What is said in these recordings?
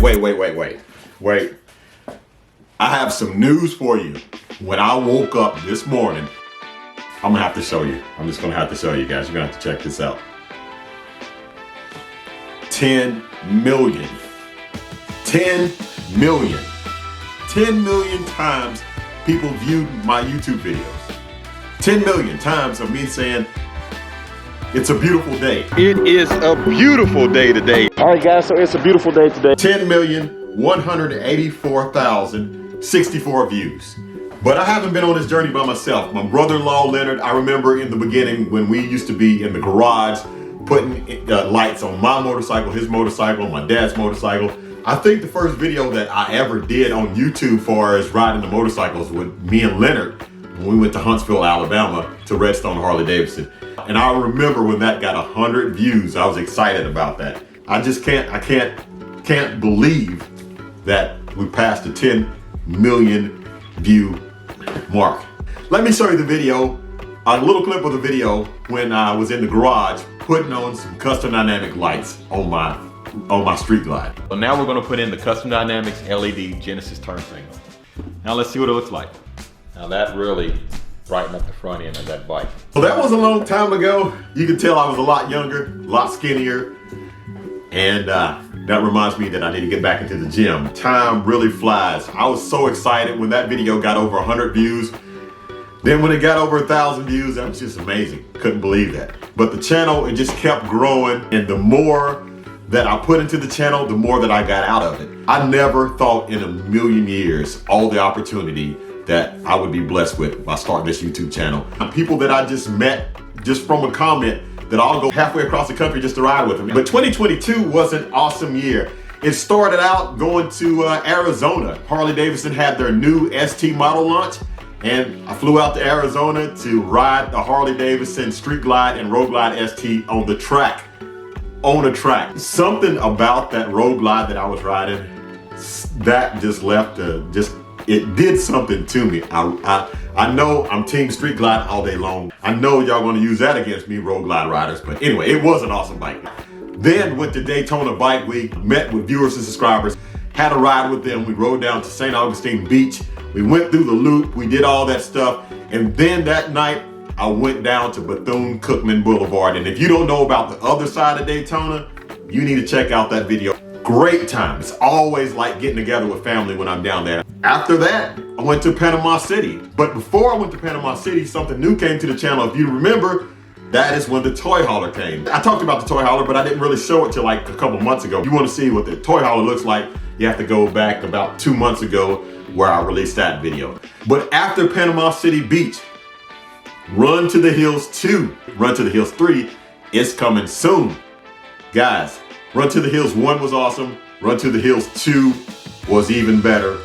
Wait. I have some news for you. When I woke up this morning, I'm gonna have to show you. I'm just gonna have to show you guys. You're gonna have to check this out. 10 million. 10 million. 10 million times people viewed my YouTube videos. 10 million times of me saying, it's a beautiful day. It is a beautiful day today. All right, guys, so it's a beautiful day today. 10,184,064 views. But I haven't been on this journey by myself. My brother-in-law, Leonard, I remember in the beginning when we used to be in the garage putting lights on my motorcycle, his motorcycle, my dad's motorcycle. I think the first video that I ever did on YouTube for as riding the motorcycles with me and Leonard when we went to Huntsville, Alabama to Redstone Harley-Davidson. And I remember when that got 100 views, I was excited about that. I can't believe that we passed the 10 million view mark. Let me show you the video, a little clip of the video when I was in the garage putting on some custom dynamic lights on my street glide. So now we're gonna put in the Custom Dynamics LED Genesis turn signal. Now let's see what it looks like. Now that really brightened up the front end of that bike. Well, that was a long time ago. You can tell I was a lot younger, a lot skinnier, and that reminds me that I need to get back into the gym. Time really flies. I was so excited when that video got over 100 views. Then when it got over 1,000 views, that was just amazing. Couldn't believe that. But the channel, it just kept growing, and the more that I put into the channel, the more that I got out of it. I never thought in a million years all the opportunity that I would be blessed with by starting this YouTube channel. People that I just met just from a comment that I'll go halfway across the country just to ride with them. But 2022 was an awesome year. It started out going to Arizona. Harley-Davidson had their new ST model launch, and I flew out to Arizona to ride the Harley-Davidson Street Glide and Road Glide ST on the track. On a track. Something about that Road Glide that I was riding, that just left it did something to me. I know I'm team Street Glide all day long. I know y'all gonna use that against me, Road Glide riders, but anyway, it was an awesome bike. Then went to Daytona Bike Week, met with viewers and subscribers, had a ride with them. We rode down to St. Augustine Beach. We went through the loop, we did all that stuff. And then that night, I went down to Bethune-Cookman Boulevard. And if you don't know about the other side of Daytona, you need to check out that video. Great time. It's always like getting together with family when I'm down there. After that, I went to Panama City. But before I went to Panama City, something new came to the channel. If you remember, that is when the toy hauler came. I talked about the toy hauler, but I didn't really show it till like a couple months ago. If you want to see what the toy hauler looks like, you have to go back about 2 months ago where I released that video. But after Panama City Beach, Run to the Hills 2, Run to the Hills 3 is coming soon. Guys, Run to the Hills 1 was awesome. Run to the Hills 2 was even better.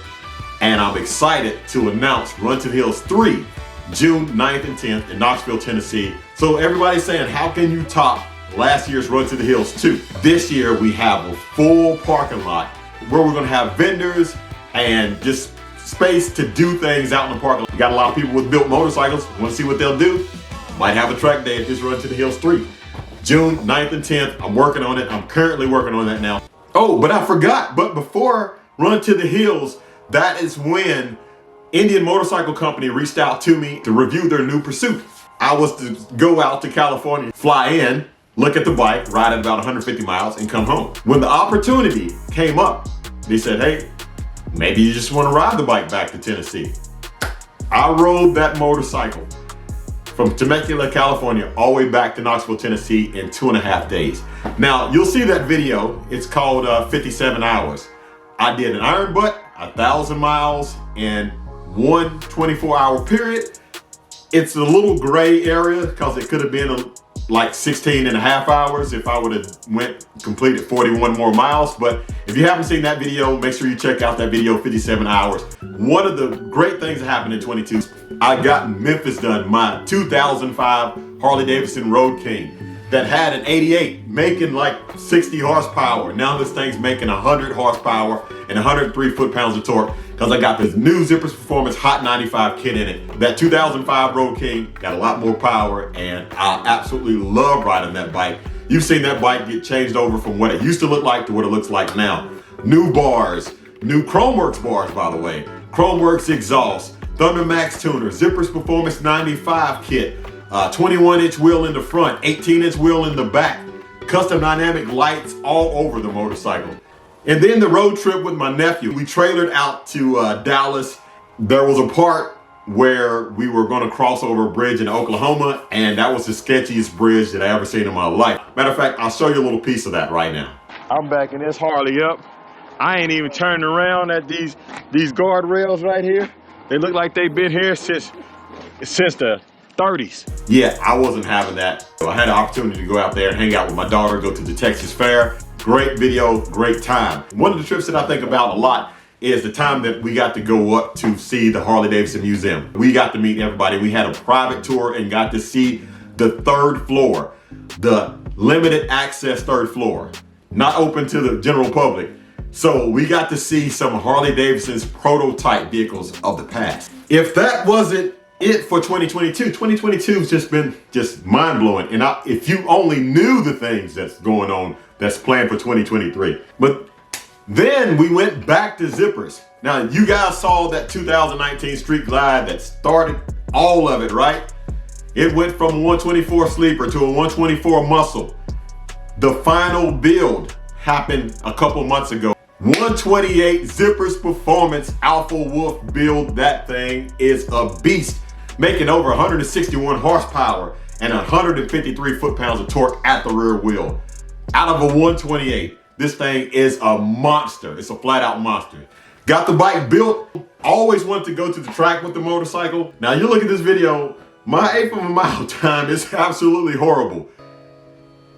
And I'm excited to announce Run to the Hills 3, June 9th and 10th in Knoxville, Tennessee. So everybody's saying, how can you top last year's Run to the Hills 2? This year we have a full parking lot where we're gonna have vendors and just space to do things out in the parking lot. We got a lot of people with built motorcycles. Want to see what they'll do? Might have a track day at this Run to the Hills 3. June 9th and 10th, I'm working on it. I'm currently working on that now. Oh, but I forgot, but before Run to the Hills, that is when Indian Motorcycle Company reached out to me to review their new Pursuit. I was to go out to California, fly in, look at the bike, ride it about 150 miles and come home. When the opportunity came up, they said, hey, maybe you just want to ride the bike back to Tennessee. I rode that motorcycle from Temecula, California, all the way back to Knoxville, Tennessee in 2.5 days. Now, you'll see that video. It's called 57 Hours. I did an iron butt, 1,000 miles in one 24-hour period. It's a little gray area because it could have been like 16.5 hours if I would have completed 41 more miles. But if you haven't seen that video, make sure you check out that video, 57 Hours. One of the great things that happened in 22, I got Memphis done, my 2005 Harley-Davidson Road King that had an 88 making like 60 horsepower. Now this thing's making 100 horsepower and 103 foot-pounds of torque because I got this new Zippers Performance Hot 95 kit in it. That 2005 Road King got a lot more power, and I absolutely love riding that bike. You've seen that bike get changed over from what it used to look like to what it looks like now. new bars, new Chromeworks bars, by the way, Chromeworks exhaust, Thunder Max tuner, Zippers Performance 95 kit, 21-inch wheel in the front, 18-inch wheel in the back, custom dynamic lights all over the motorcycle. And then the road trip with my nephew, we trailered out to Dallas. There was a part where we were going to cross over a bridge in Oklahoma, and that was the sketchiest bridge that I ever seen in my life. Matter of fact, I'll show you a little piece of that right now. I'm backing this Harley up. I ain't even turning around at these guardrails right here. They look like they've been here since the 30s. Yeah, I wasn't having that. So I had an opportunity to go out there and hang out with my daughter, go to the Texas Fair. Great video, great time. One of the trips that I think about a lot is the time that we got to go up to see the Harley-Davidson Museum. We got to meet everybody. We had a private tour and got to see the third floor, the limited access third floor, not open to the general public. So we got to see some Harley-Davidson's prototype vehicles of the past. If that wasn't it for 2022, 2022 has just been mind-blowing. And if you only knew the things that's going on, that's planned for 2023. But then we went back to Zippers. Now, you guys saw that 2019 Street Glide that started all of it, right? It went from a 124 sleeper to a 124 muscle. The final build happened a couple months ago. 128 Zippers Performance Alpha Wolf build. That thing is a beast, making over 161 horsepower and 153 foot-pounds of torque at the rear wheel. Out of a 128. This thing is a monster. It's a flat out monster. Got the bike built. Always wanted to go to the track with the motorcycle. Now you look at this video, my 1/8 of a mile time is absolutely horrible.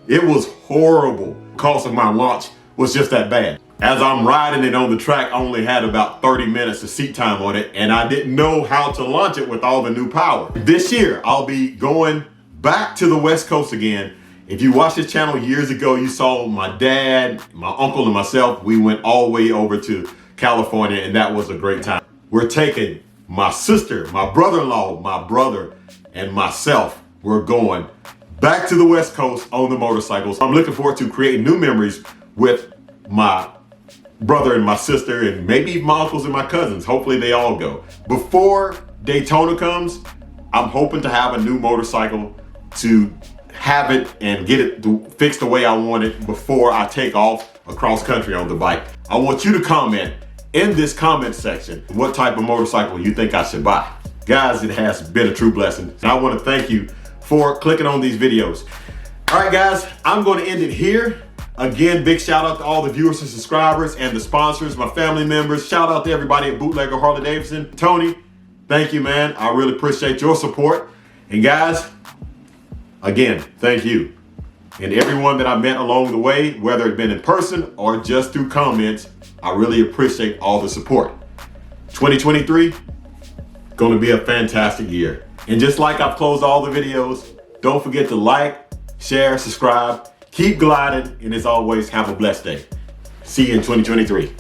It was horrible. Cost of my launch was just that bad. As I'm riding it on the track, I only had about 30 minutes of seat time on it, and I didn't know how to launch it with all the new power. This year, I'll be going back to the West Coast again. If you watched this channel years ago, you saw my dad, my uncle, and myself. We went all the way over to California, and that was a great time. We're taking my sister, my brother-in-law, my brother, and myself. We're going back to the West Coast on the motorcycles. I'm looking forward to creating new memories with my brother and my sister, and maybe my uncles and my cousins. Hopefully they all go. Before Daytona comes, I'm hoping to have a new motorcycle to have it and get it fixed the way I want it before I take off across country on the bike. I want you to comment in this comment section what type of motorcycle you think I should buy. Guys, it has been a true blessing. And I want to thank you for clicking on these videos. All right, guys, I'm going to end it here. Again, big shout out to all the viewers and subscribers and the sponsors, my family members. Shout out to everybody at Bootlegger Harley-Davidson. Tony, thank you, man. I really appreciate your support. And guys, again, thank you. And everyone that I met along the way, whether it's been in person or just through comments, I really appreciate all the support. 2023, gonna be a fantastic year. And just like I've closed all the videos, don't forget to like, share, subscribe, keep gliding, and as always, have a blessed day. See you in 2023.